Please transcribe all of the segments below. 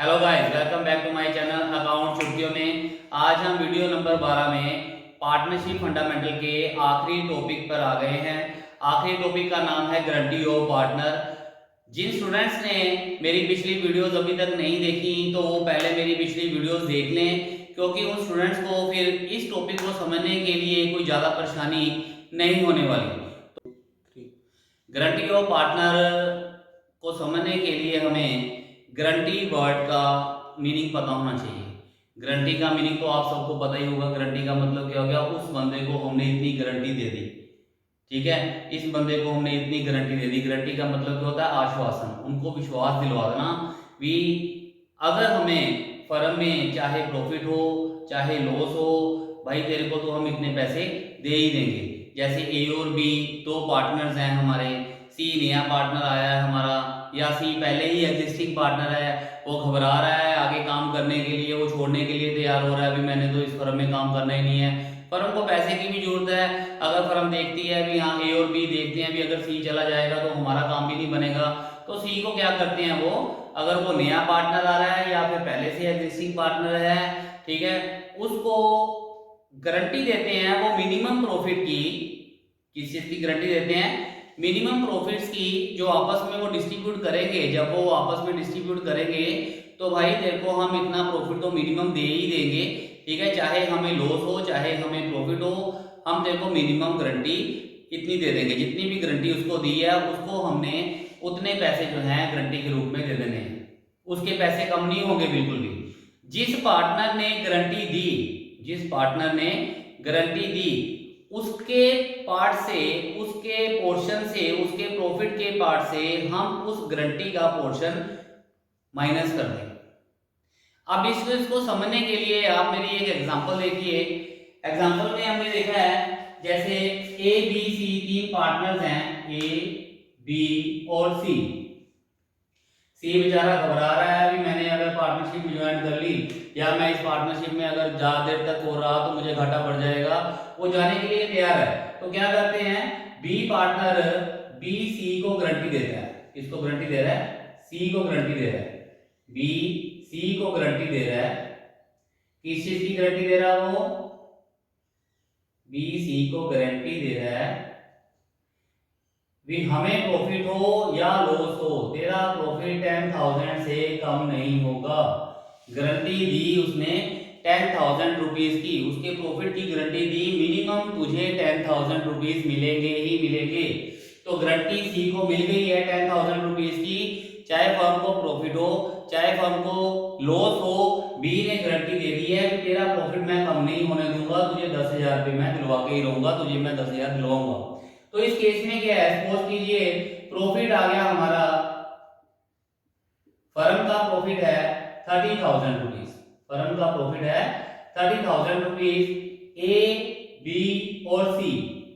Hello guys, welcome back to my channel account चुटकियों में। आज हम वीडियो नंबर 12 में पार्टनरशिप फंडामेंटल के आखिरी टॉपिक पर आ गए हैं। आखिरी टॉपिक का नाम है गारंटी ऑफ पार्टनर। जिन स्टूडेंट्स ने मेरी पिछली वीडियोस अभी तक नहीं देखी तो वो पहले मेरी पिछली वीडियोस देख लें, क्योंकि उन स्टूडेंट्स को फिर इस टॉपिक को समझने के लिए कोई ज़्यादा परेशानी नहीं होने वाली। गारंटी ऑफ पार्टनर को समझने के लिए हमें गारंटी वर्ड का मीनिंग पता होना चाहिए। गारंटी का मीनिंग तो आप सबको पता ही होगा। गारंटी का मतलब क्या हो गया? उस बंदे को हमने इतनी गारंटी दे दी, ठीक है, इस बंदे को हमने इतनी गारंटी दे दी। गारंटी का मतलब क्या होता है? आश्वासन, उनको विश्वास दिलवा देना भी अगर हमें फर्म में चाहे प्रॉफिट हो चाहे लॉस हो, भाई तेरे को तो हम इतने पैसे दे ही देंगे। जैसे ए और बी दो पार्टनर्स हैं हमारे, सी नया पार्टनर आया है हमारा, या सी पहले ही एग्जिस्टिंग पार्टनर है, वो घबरा रहा है आगे काम करने के लिए, वो छोड़ने के लिए तैयार हो रहा है, अभी मैंने तो इस फर्म में काम करना ही नहीं है। फर्म को पैसे की भी जरूरत है। अगर फर्म देखती है भी हाँ ए और बी देखते हैं भी अगर सी चला जाएगा तो हमारा काम भी नहीं बनेगा, तो सी को क्या करते हैं वो, अगर वो नया पार्टनर आ रहा है या फिर पहले से एग्जिस्टिंग पार्टनर है, ठीक है, उसको गारंटी देते हैं वो मिनिमम प्रॉफिट की। किस चीज की गारंटी देते हैं? मिनिमम प्रॉफिट्स की, जो आपस में वो डिस्ट्रीब्यूट करेंगे। जब वो आपस में डिस्ट्रीब्यूट करेंगे तो भाई तेरे को हम इतना प्रॉफिट तो मिनिमम दे ही देंगे, ठीक है, चाहे हमें लॉस हो चाहे हमें प्रॉफिट हो, हम तेरे को मिनिमम गारंटी इतनी दे देंगे। जितनी भी गारंटी उसको दी है उसको हमने उतने पैसे जो हैं गारंटी के रूप में दे देने हैं, उसके पैसे कम नहीं होंगे बिल्कुल भी। जिस पार्टनर ने गारंटी दी, जिस पार्टनर ने गारंटी दी उसके पार्ट से, उसके पोर्शन से, उसके प्रॉफिट के पार्ट से हम उस गारंटी का पोर्शन माइनस कर दें। अब इसको समझने के लिए आप मेरी एक एग्जांपल देखिए। एग्जांपल में हमने देखा है जैसे ए बी सी तीन पार्टनर्स हैं, ए बी और सी। सी बेचारा घबरा रहा है, अभी मैंने अगर पार्टनरशिप में ज्वाइन कर ली या मैं इस पार्टनरशिप में अगर ज्यादा देर तक हो रहा तो मुझे घाटा बढ़ जाएगा, वो जाने के लिए तैयार है। तो क्या करते हैं, बी पार्टनर बी सी को गारंटी देता है। किसको गारंटी दे रहा है? सी को गारंटी दे रहा है। बी सी को गारंटी दे रहा है। किस चीज की गारंटी दे रहा है वो? बी सी को गारंटी दे रहा है भी हमें प्रॉफिट हो या लॉस हो, तेरा प्रॉफिट 10,000 से कम नहीं होगा। गारंटी दी उसने 10,000 रुपीज की, उसके प्रॉफिट की गारंटी दी, मिनिमम तुझे 10,000 रुपीज मिलेंगे ही मिलेंगे। तो गारंटी सी को मिल गई है 10,000 रुपीज की, चाहे फर्म को प्रॉफिट हो चाहे फर्म को लॉस हो, बी ने गारंटी दे दी है कि तेरा प्रॉफिट मैं कम नहीं होने दूंगा, तुझे 10,000 रुपये मैं दिलवा के ही रहूंगा, तुझे मैं 10,000 दिलवाऊंगा। तो इस केस में क्या है, सपोज कीजिए प्रॉफिट आ गया हमारा, फर्म का प्रॉफिट है 30,000 रुपीज, फर्म का प्रॉफिट है 30,000 रुपीज। ए बी और सी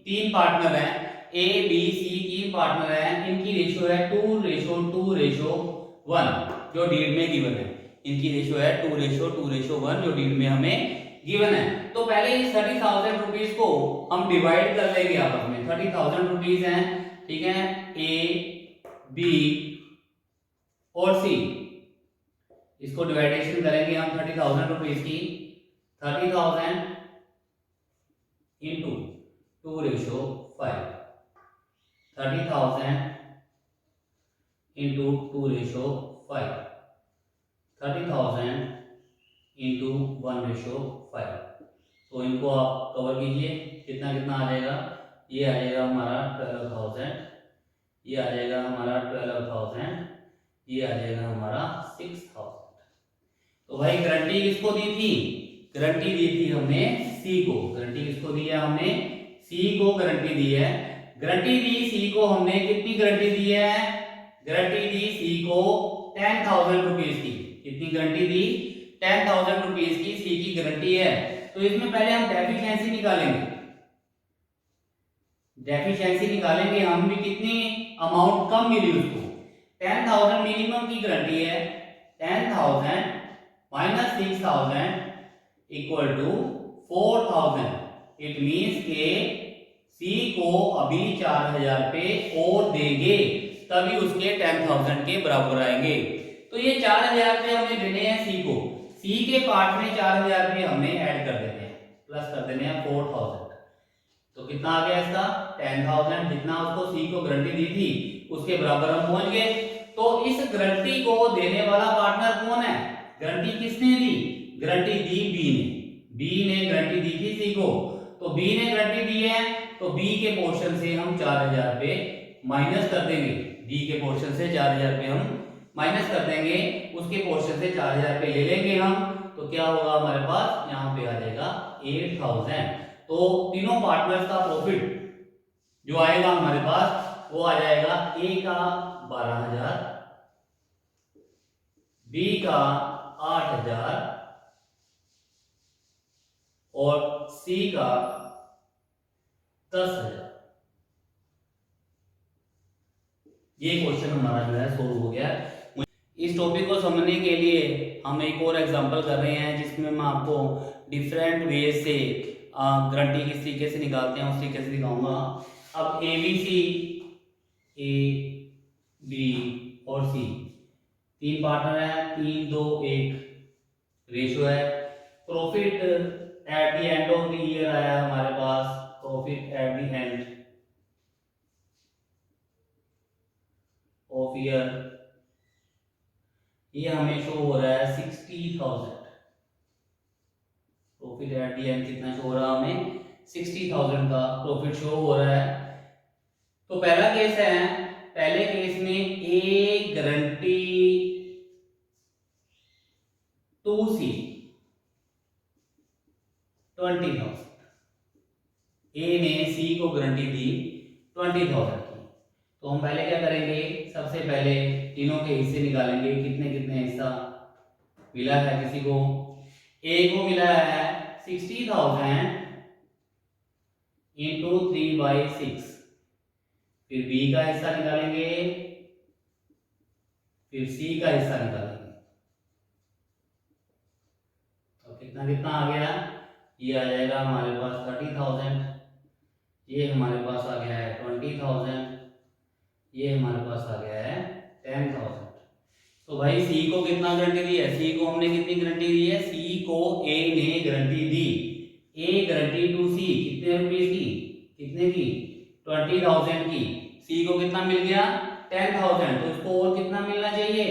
तीन पार्टनर हैं, ए बी सी तीन पार्टनर हैं, इनकी रेशियो है 2:2:1 जो डीड में गिवन है। इनकी रेशियो है 2:2:1 जो डीड में हमें गिवन है। तो पहले इस 30,000 रुपीज को हम डिवाइड कर लेंगे आपस में। 30,000 रुपीज हैं, ठीक है, ए बी और सी, इसको डिवाइडेशन करेंगे हम 30,000 रुपीज की। 30,000 इंटू 2:5, 30,000 इंटू 2:5, 30,000 इंटू 1:5। तो इनको आप कवर कीजिए, कितना कितना आ जाएगा? ये आ जाएगा हमारा 12,000, ये आ जाएगा हमारा 12,000, ये आ जाएगा हमारा 6,000। तो भाई गारंटी किसको दी थी? गारंटी दी थी हमने सी को। गारंटी किसको दी है? हमने सी को गारंटी दी है। गारंटी दी सी को हमने, कितनी गारंटी दी है? गारंटी दी सी को 10,000 रुपीज की। कितनी गारंटी दी? 10,000 रुपीज की सी की गारंटी है। तो इसमें पहले हम डेफिशिएंसी निकालेंगे। डेफिशिएंसी निकालेंगे हम भी, कितनी अमाउंट कम मिली उसको। 10,000 मिनिमम की गारंटी है, 10,000 minus 6,000 equal to 4,000। It means के सी को अभी 4,000 रुपये और देंगे तभी उसके 10,000 के बराबर आएंगे। तो ये 4000 रुपये हमने देने हैं सी को, सी के पार्ट में 4000 रुपये हमने ऐड कर देने हैं, प्लस कर देने हैं 4000। तो कितना आ गया इसका 10,000, जितना उसको सी को गारंटी दी थी उसके बराबर हम पहुंच गए। तो इस गारंटी को देने वाला पार्टनर कौन है, गारंटी किसने दी, गारंटी दी बी ने, बी ने गारंटी दी थी सी को, तो बी ने गारंटी दी है, तो बी के पोर्शन से हम 4000 रुपये माइनस कर देंगे, बी के पोर्शन से 4000 रुपये हम माइनस कर देंगे, उसके पोर्शन से 4000 रुपये ले लेंगे हम, तो क्या होगा हमारे पास यहाँ पे आ जाएगा 8000। तो तीनों पार्टनर्स का प्रॉफिट जो आएगा हमारे पास वो आ जाएगा, ए का 12,000, बी का 8,000 और सी का 10,000। ये क्वेश्चन हमारा जो है सोल्व हो गया। इस टॉपिक को समझने के लिए हम एक और एग्जांपल कर रहे हैं जिसमें मैं आपको डिफरेंट वे से गारंटी किस तरीके से निकालते हैं उस तरीके से दिखाऊंगा। अब A B C, A B और सी तीन पार्टनर है, 3 2 1 रेशो है। Profit at the end of the year आया हमारे पास, profit at the end of year, ये हमें शो हो रहा है 60,000। प्रॉफिट एट द एंड कितना शो हो रहा है हमें, 60,000 का प्रॉफिट शो हो रहा है। तो पहला केस है, पहले केस में ए गारंटी टू सी 20,000, ए ने सी को गारंटी दी 20,000 की। तो हम पहले क्या करेंगे, सबसे पहले तीनों के हिस्से निकालेंगे, कितने कितने हिस्सा मिला है किसी को, ए को मिला है 60,000 इंटू 3/6, फिर बी का हिस्सा निकालेंगे, फिर सी का हिस्सा निकालेंगे। तो कितना कितना आ गया, ये आ जाएगा हमारे पास 30,000, ये हमारे पास आ गया है 20,000, ये हमारे पास आ गया है 10,000। तो भाई सी को कितना गारंटी दी है, सी को हमने कितनी गारंटी दी है, सी को ए ने गारंटी दी, ए गारंटी टू सी कितने रुपीस की, कितने की 20,000 की, सी को कितना मिल गया 10,000, तो इसको और कितना मिलना चाहिए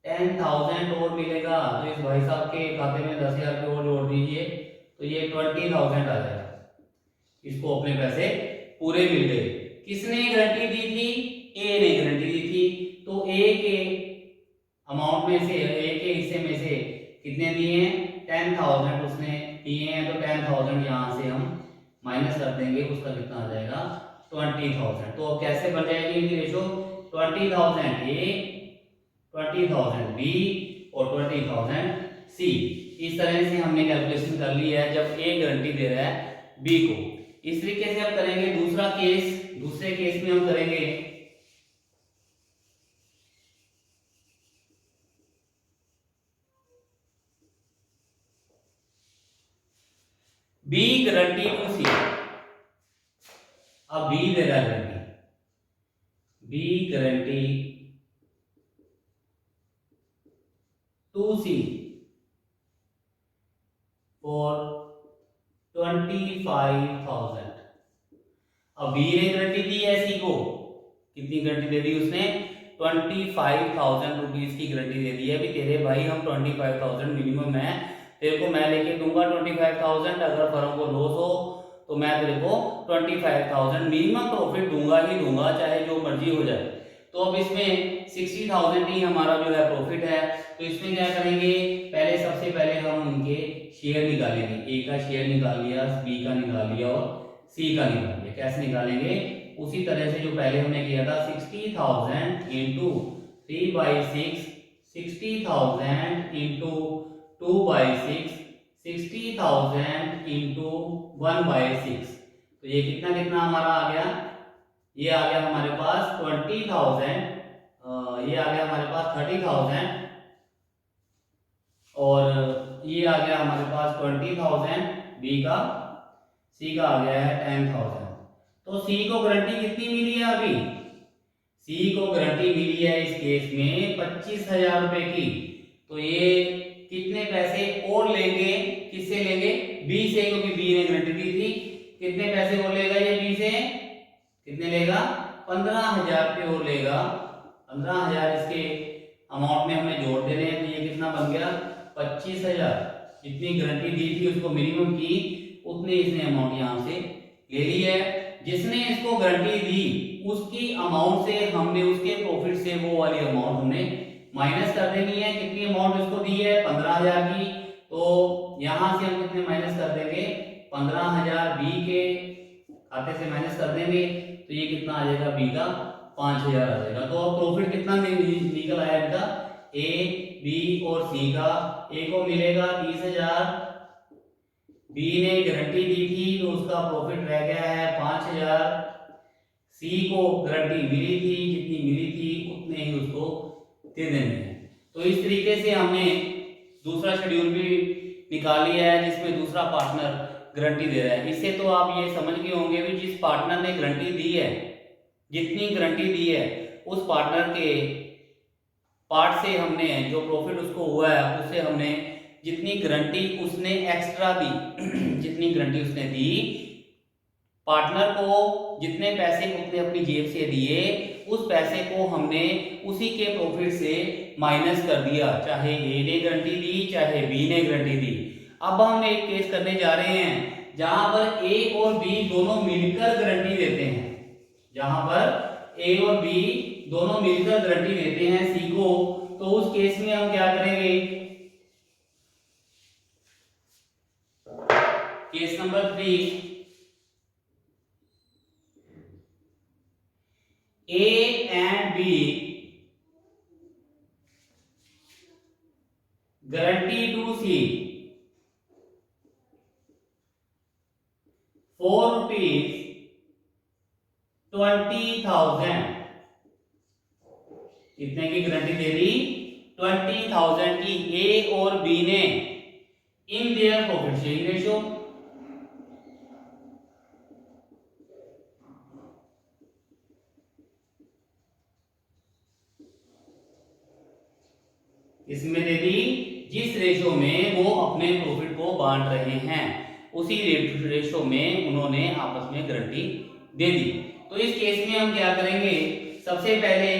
10,000 और मिलेगा। तो इस भाई साहब के खाते में 10,000 रुपये और जोड़ दीजिए, तो ये 20,000 आ जाएगा, इसको अपने पैसे पूरे मिल गए। किसने गारंटी दी थी, ए ने गारंटी दी थी, तो ए के अमाउंट में से, ए के हिस्से में से कितने दिए हैं 10,000 उसने दिए हैं, तो 10,000 यहाँ से हम माइनस कर देंगे, उसका कितना आ जाएगा 20,000। तो अब कैसे बन जाएगी इनकी रेशो, 20,000 ए, 20,000 बी और 20,000 सी। इस तरह से हमने कैलकुलेशन कर ली है जब ए गारंटी दे रहा है बी को। इस तरीके से अब करेंगे दूसरा केस, दूसरे केस में हम करेंगे बी गारंटी टू सी। अब बी दे रहा है guarantee, B guarantee to C for 25,000। अब बी ने गारंटी दी है सी को, कितनी गारंटी दे दी उसने 25,000 रुपीज की गारंटी दे दी है, भी तेरे भाई हम 25,000 मिनिमम है तेरे को मैं लेके दूंगा 25,000, अगर फर्म को लॉस हो तो मैं तेरे को 25,000 मिनिमम प्रॉफिट दूंगा ही दूंगा, चाहे जो मर्जी हो जाए। तो अब इसमें 60,000 ही हमारा जो है प्रॉफिट है, तो इसमें क्या करेंगे, पहले सबसे पहले हम उनके शेयर निकालेंगे, ए का शेयर निकाल लिया, बी का निकाल लिया और सी का निकाल लिया। कैसे निकालेंगे, उसी तरह से जो पहले हमने किया था 60,000 इंटू 3/6, 60,000 इंटू 2/6, 60,000 इंटू 1/6। तो ये कितना कितना हमारा आ गया, ये आ गया हमारे पास 20,000, ये आ गया हमारे पास 30,000 और ये आ गया हमारे पास 20,000 बी का, सी का आ गया है 10,000। तो सी को गारंटी कितनी मिली है अभी, सी को गारंटी मिली है इस केस में 25,000 रुपए की, तो ये कितने पैसे और लेंगे, किससे लेंगे, बी से, क्योंकि बी ने गारंटी दी थी। कितने पैसे और लेगा ये बी से, कितने लेगा, 15,000 रुपये और लेगा। 15,000 इसके अमाउंट में हमें जोड़ देने हैं, तो ये कितना बन गया, 25,000। जितनी गारंटी दी थी उसको मिनिमम की, उतने इसने अमाउंट यहाँ से ले ली है। जिसने इसको गारंटी दी उसकी अमाउंट से हमने उसके प्रॉफिट से वो वाली अमाउंट हमने माइनस कर देनी है। कितनी अमाउंट इसको दी है, 15,000 की, तो यहां से हम कितने माइनस कर देंगे, 15,000 बी के खाते से माइनस कर देंगे, तो ये कितना आ जाएगा, बी का 5,000 आ जाएगा। तो अब प्रॉफिट कितना निकल आया बेटा, ए बी और सी का, ए को मिलेगा 30,000, बी ने गारंटी दी थी तो उसका प्रॉफिट रह गया है 5,000, सी को गारंटी मिली थी, जितनी मिली थी उतने ही उसको दे देने हैं। तो इस तरीके से हमने दूसरा शेड्यूल भी निकाल लिया है जिसमें दूसरा पार्टनर गारंटी दे रहा है। इससे तो आप ये समझ गए होंगे भी जिस पार्टनर ने गारंटी दी है, जितनी गारंटी दी है उस पार्टनर के पार्ट से हमने जो प्रॉफिट उसको हुआ है उससे हमने जितनी गारंटी उसने एक्स्ट्रा दी जितनी गारंटी उसने दी पार्टनर को, जितने पैसे उसने अपनी जेब से दिए उस पैसे को हमने उसी के प्रॉफिट से माइनस कर दिया, चाहे ए ने गारंटी दी चाहे बी ने गारंटी दी। अब हम एक केस करने जा रहे हैं जहां पर ए और बी दोनों मिलकर गारंटी देते हैं, जहां पर ए और बी दोनों मिलकर गारंटी देते हैं सी को। तो उस केस में हम क्या करेंगे, case number 3, A and B guarantee to C ₹20,000, कितने की गारंटी दे दी, 20,000 की ए और बी ने in their profit sharing ratio. इसमें दे दी जिस रेशो में वो अपने प्रॉफिट को बांट रहे हैं उसी रेशो में उन्होंने आपस में गारंटी दे दी। तो इस केस में हम क्या करेंगे, सबसे पहले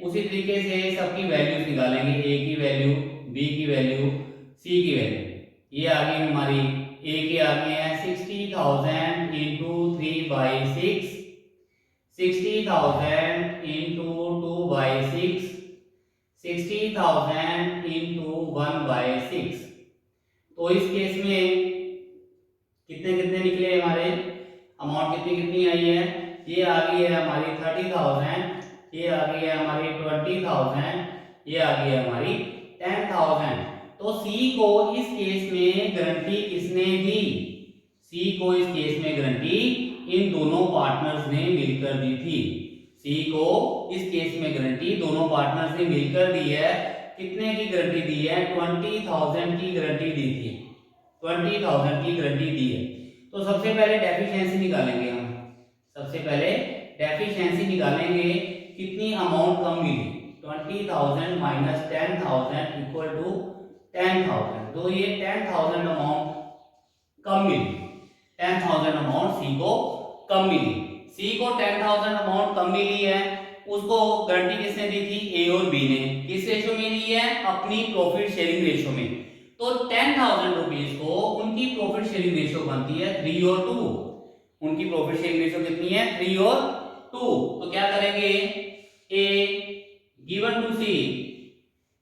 उसी तरीके से सबकी वैल्यूज निकालेंगे, ए की वैल्यू, बी की वैल्यू, सी की वैल्यू। ये आ गई हमारी, ए के आगे है 60,000 इंटू 3/6, 60,000 इंटू 2/6, 60,000 इंटू 1/6। तो इस केस में कितने कितने निकले हमारे, अमाउंट कितनी कितनी आई है, ये आ गई है हमारी 30,000, ये आ गई है हमारी 20,000, ये आ गई है हमारी 10,000। तो सी को इस केस में गारंटी किसने दी, सी को इस केस में गारंटी इन दोनों पार्टनर्स ने मिलकर दी थी। सी को इस केस में गारंटी दोनों पार्टनर्स ने मिलकर दी है। कितने की गारंटी दी है, 20,000 की गारंटी दी थी, 20,000 की गारंटी दी है। तो सबसे पहले डेफिशिएंसी निकालेंगे हम, सबसे पहले डेफिशिएंसी निकालेंगे, कितनी अमाउंट कम मिली, 20,000 माइनस 10,000 इक्वल टू 10,000। तो ये 10,000 अमाउंट कम मिली, 10,000 अमाउंट सी को कम मिली। सी को 10,000 अमाउंट कम मिली है, उसको गारंटी किसने दी थी, ए और बी ने। किस रेशो में दी है, अपनी प्रॉफिट शेयरिंग रेशो में। तो 10,000 रुपीज को उनकी प्रॉफिट शेयरिंग रेशो बनती है 3 और 2, उनकी प्रॉफिट शेयरिंग रेशो कितनी है, 3 और 2। तो क्या करेंगे, A given to C,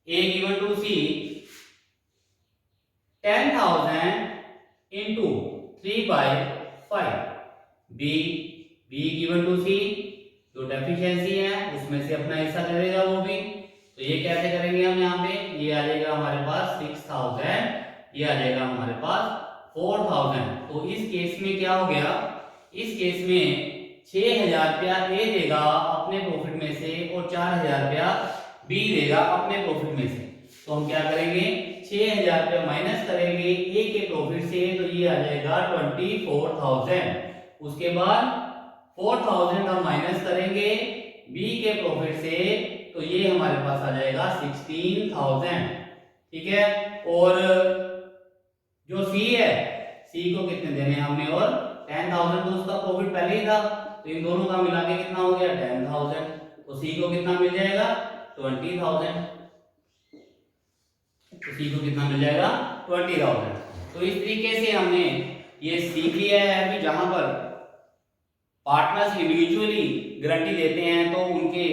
A given to C 10,000 into 3/5, B given to C जो डेफिशिएंसी है उसमें से अपना हिस्सा करेगा वो भी। तो ये कैसे करेंगे हम, यहाँ पे ये आ जाएगा हमारे पास 6,000, ये आ जाएगा हमारे पास 4,000। तो इस केस में क्या हो गया, इस केस में 6,000 रुपया ए देगा अपने प्रॉफिट में से और 4,000 रुपया बी देगा अपने प्रॉफिट में से। तो हम क्या करेंगे, 6,000 रुपया माइनस करेंगे ए के प्रॉफिट से, तो ये आ जाएगा 24,000। उसके बाद 4,000 हम माइनस करेंगे बी के प्रॉफिट से, तो ये हमारे पास आ जाएगा 16,000, ठीक है। और जो सी है, सी को कितने देने हैं हमने, और 10,000, तो उसका प्रॉफिट पहले ही था, तो इन दोनों का मिला के कितना हो गया 10,000, तो सी को कितना मिल जाएगा 20,000, तो सी को कितना मिल जाएगा 20,000। तो इस तरीके से हमने ये सीख लिया है कि जहां पर पार्टनर्स इंडिविजुअली गारंटी देते हैं तो उनके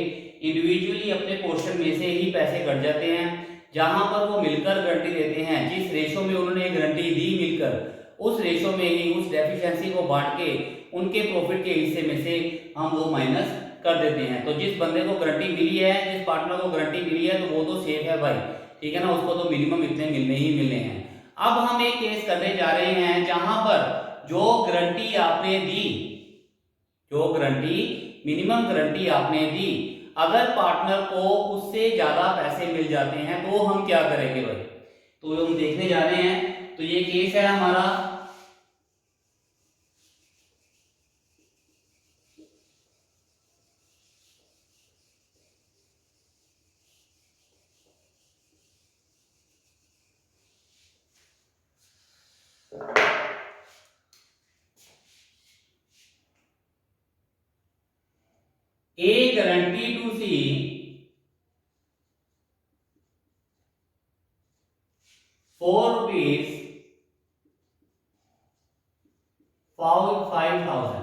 इंडिविजुअली अपने पोर्शन में से ही पैसे कट जाते हैं। जहां पर वो मिलकर गारंटी देते हैं, जिस रेशो में उन्होंने गारंटी दी मिलकर, उस रेशो में ही उस डेफिशिएंसी को बांट के उनके प्रॉफिट के हिस्से में से हम वो माइनस कर देते हैं। तो जिस बंदे को गारंटी मिली है, जिस पार्टनर को गारंटी मिली है, तो वो तो सेफ है भाई, ठीक है ना, उसको तो मिनिमम इतने मिलने ही मिलने हैं। अब हम एक केस करने जा रहे हैं जहां पर जो गारंटी आपने दी, जो गारंटी मिनिमम गारंटी आपने दी, अगर पार्टनर को उससे ज्यादा पैसे मिल जाते हैं तो हम क्या करेंगे भाई, तो हम देखने जा रहे हैं। तो ये केस है हमारा, A guarantee to C ₹4 5,000।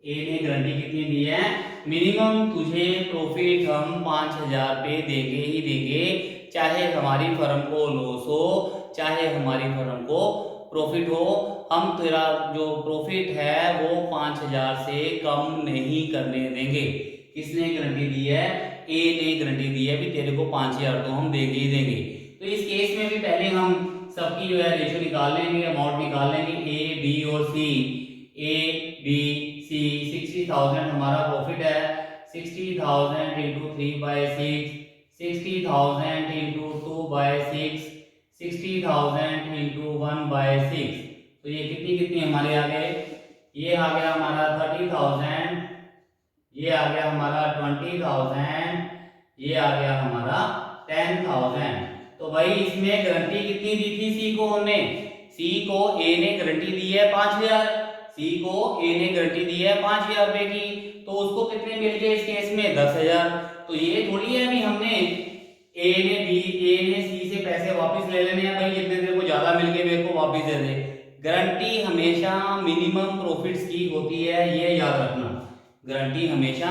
ए ने गारंटी कितनी दी है, मिनिमम तुझे प्रॉफिट हम 5,000 पे देंगे ही देंगे, चाहे हमारी फर्म को लॉस हो चाहे हमारी फर्म को प्रॉफिट हो, हम तेरा जो प्रॉफिट है वो 5,000 से कम नहीं करने देंगे। किसने गारंटी दी है, ए ने गारंटी दी है भी तेरे को 5,000 तो हम देंगे ही देंगे। तो इस केस में भी पहले हम सबकी जो है रेशियो निकाल लेंगे, अमाउंट निकाल लेंगे, ए बी और सी। ए बी सी 60,000 हमारा प्रॉफिट है, 60,000 इंटू 3/6, 60,000 इंटू 2/6, 60,000 इंटू 1/6, तो ये कितनी कितनी हमारे आ गए, ये आ गया हमारा 30,000, ये आ गया हमारा 20,000, ये आ गया हमारा 10,000। तो भाई इसमें गारंटी कितनी दी थी सी को हमने, सी को ए ने गारंटी दी है 5,000, सी को ए ने गारंटी दी है 5,000 रुपए की, तो उसको कितने मिल गए इस केस में 10,000। तो ये थोड़ी है भी हमने ए ने सी से पैसे वापस ले लेने हैं भाई, जितने तेरे को ज्यादा मिल गए मेरे को वापस दे दे। गारंटी हमेशा मिनिमम प्रॉफिट्स की होती है, ये याद रखना, गारंटी हमेशा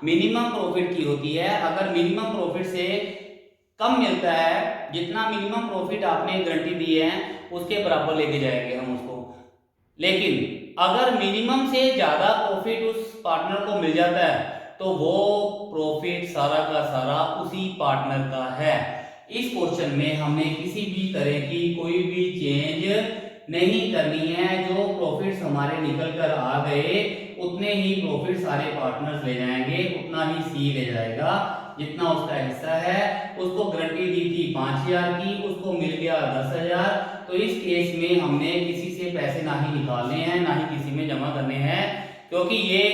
मिनिमम प्रॉफिट की होती है। अगर मिनिमम प्रॉफिट से कम मिलता है, जितना मिनिमम प्रॉफिट आपने गारंटी दी है उसके बराबर लेके जाएंगे हम उसको। लेकिन अगर मिनिमम से ज्यादा प्रॉफिट उस पार्टनर को मिल जाता है तो वो प्रॉफिट सारा का सारा उसी पार्टनर का है। इस क्वेश्चन में हमें किसी भी तरह की कोई भी चेंज नहीं करनी है। जो प्रॉफिट्स हमारे निकल कर आ गए उतने ही प्रॉफिट सारे पार्टनर्स ले जाएंगे, उतना ही सी ले जाएगा जितना उसका हिस्सा है। उसको गारंटी दी थी 5,000 की, उसको मिल गया 10,000। तो इस केस में हमने किसी से पैसे ना ही निकालने हैं ना ही किसी में जमा करने हैं, क्योंकि ये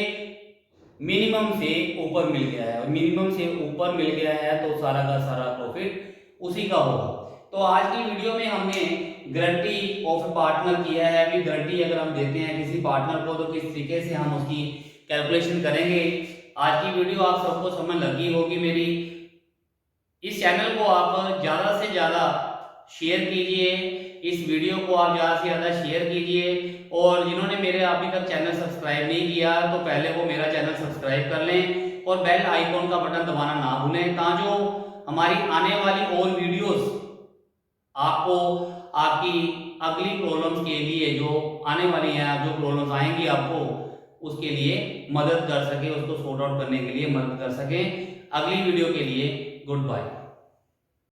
मिनिमम से ऊपर मिल गया है, और मिनिमम से ऊपर मिल गया है तो सारा का सारा प्रॉफिट उसी का होगा। तो आज की वीडियो में हमने गारंटी ऑफ पार्टनर किया है। अभी गारंटी अगर हम देते हैं किसी पार्टनर को तो किस तरीके से हम उसकी कैलकुलेशन करेंगे। आज की वीडियो आप सबको समझ लगी होगी मेरी। इस चैनल को आप ज़्यादा से ज़्यादा शेयर कीजिए, इस वीडियो को आप ज़्यादा से ज़्यादा शेयर कीजिए, और जिन्होंने मेरे अभी तक चैनल सब्सक्राइब नहीं किया तो पहले वो मेरा चैनल सब्सक्राइब कर लें और बेल आइकॉन का बटन दबाना ना भूलें, ताकि हमारी आने वाली और वीडियोस आपको आपकी अगली प्रॉब्लम्स के लिए जो आने वाली हैं, जो प्रॉब्लम्स आएंगी आपको उसके लिए मदद कर सके, उसको सॉर्ट आउट करने के लिए मदद कर सके। अगली वीडियो के लिए गुड बाय।